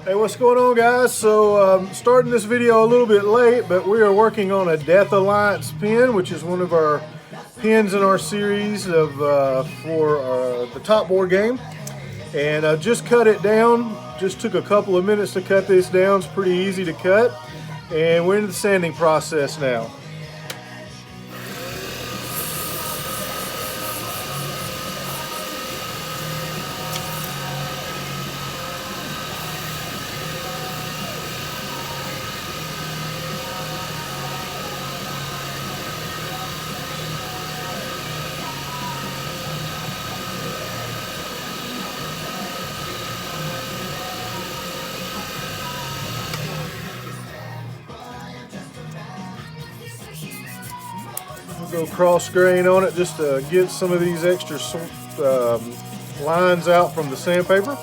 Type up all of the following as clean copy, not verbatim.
Hey, what's going on, guys? So, starting this video a little bit late, but we are working on a Death Alliance pin, which is one of our pins in our series of for the Top Board game. And I just cut it down. Just took a couple of minutes to cut this down. It's pretty easy to cut. And we're in the sanding process now. Go cross grain on it just to get some of these extra lines out from the sandpaper.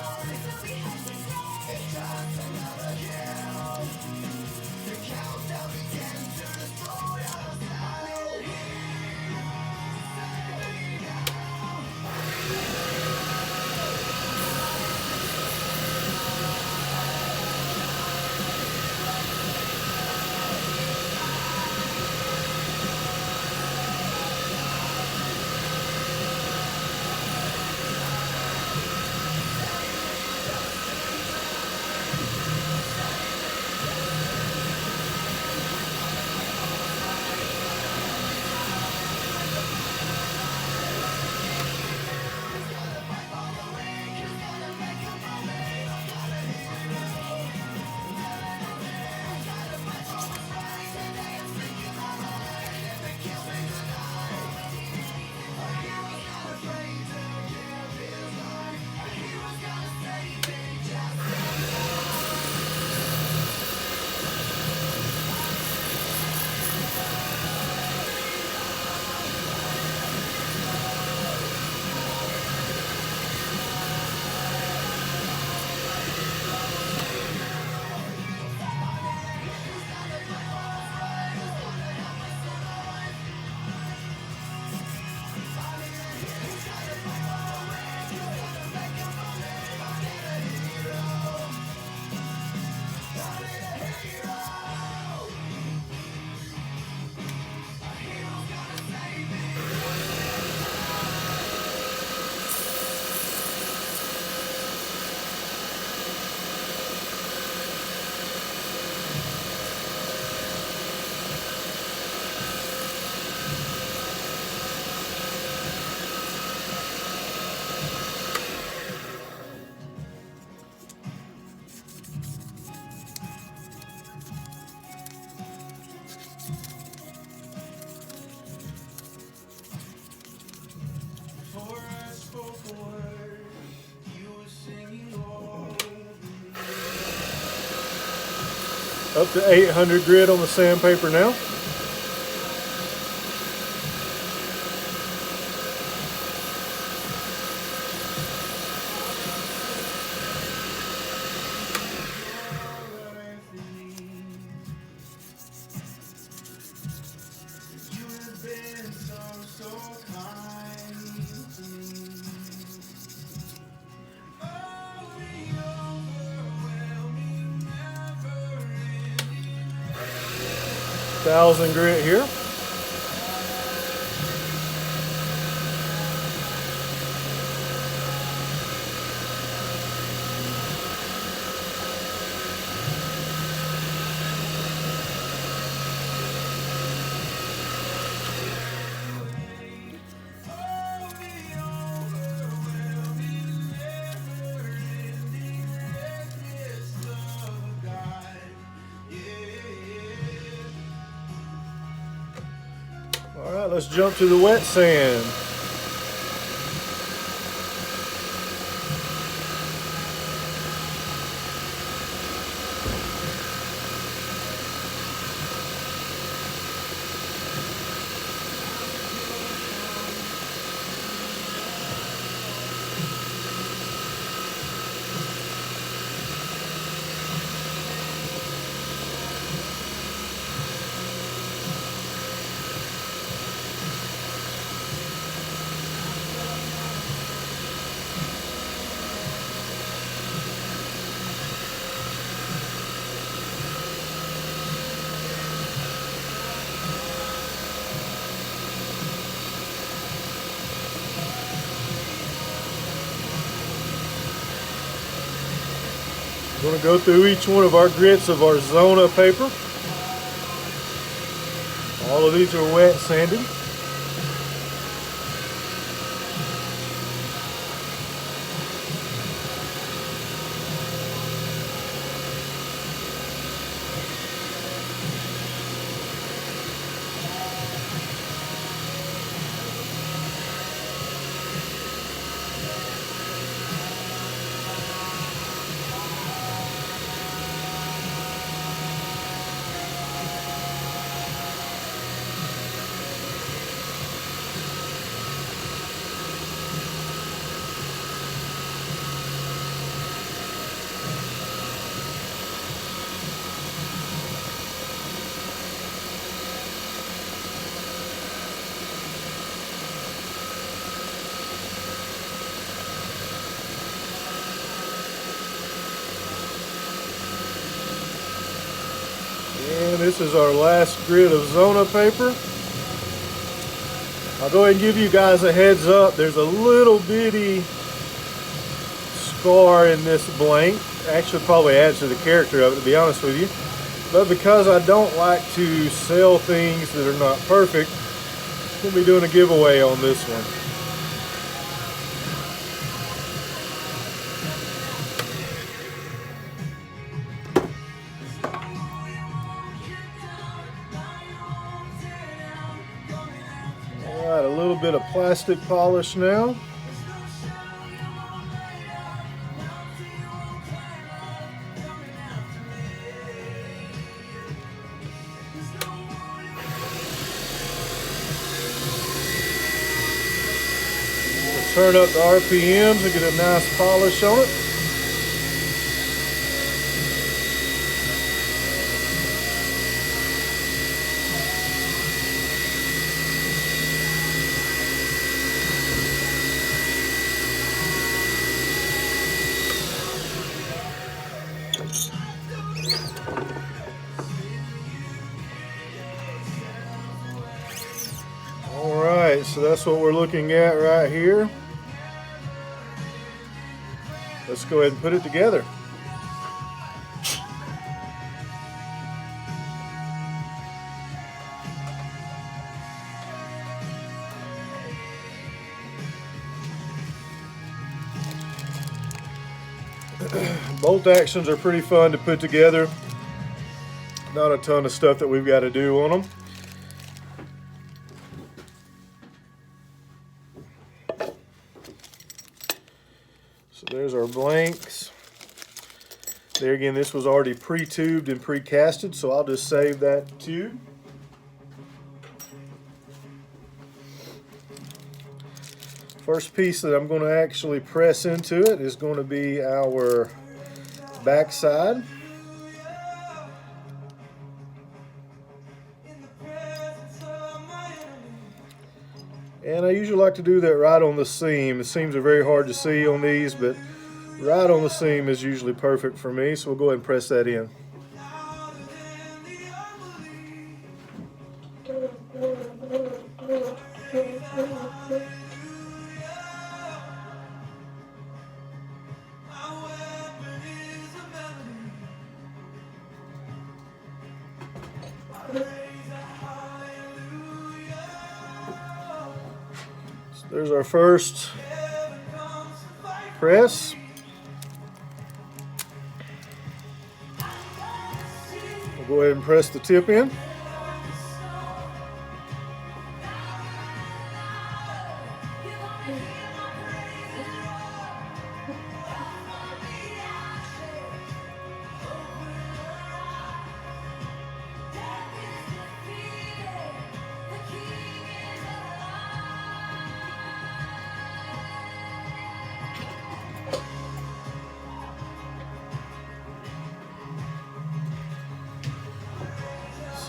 Up to 800 grit on the sandpaper now. Thousand grit here. All right, let's jump to the wet sand. going to go through each one of our grits of our Zona paper. All of these are wet sanded. And this is our last grit of Zona paper. I'll go ahead and give you guys a heads up. There's a little bitty scar in this blank. Actually probably adds to the character of it, to be honest with you. But because I don't like to sell things that are not perfect, we'll be doing a giveaway on this one. Alright, a little bit of plastic polish now. Turn up the RPMs and get a nice polish on it. All right, so that's what we're looking at right here. Let's go ahead and put it together. Bolt actions are pretty fun to put together. Not a ton of stuff that we've got to do on them. So there's our blanks. There again, this was already pre-tubed and pre-casted, so I'll just save that too. First piece that I'm going to actually press into it is going to be our backside. And I usually like to do that right on the seam. The seams are very hard to see on these, but right on the seam is usually perfect for me, so we'll go ahead and press that in. So there's our first press. We'll go ahead and press the tip in.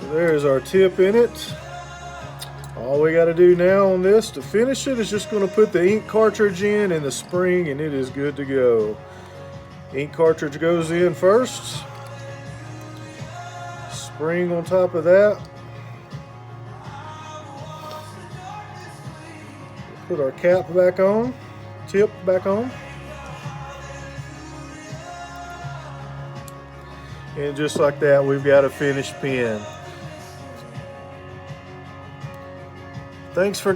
So there's our tip in it. All we got to do now on this to finish it is just going to put the ink cartridge in and the spring, and it is good to go. Ink cartridge goes in first. Spring on top of that. Put our cap back on, tip back on. And just like that, we've got a finished pin. Thanks for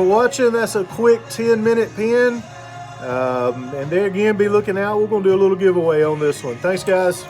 watching. That's a quick 10-minute pin. And there again, be looking out. We're going to do a little giveaway on this one. Thanks, guys.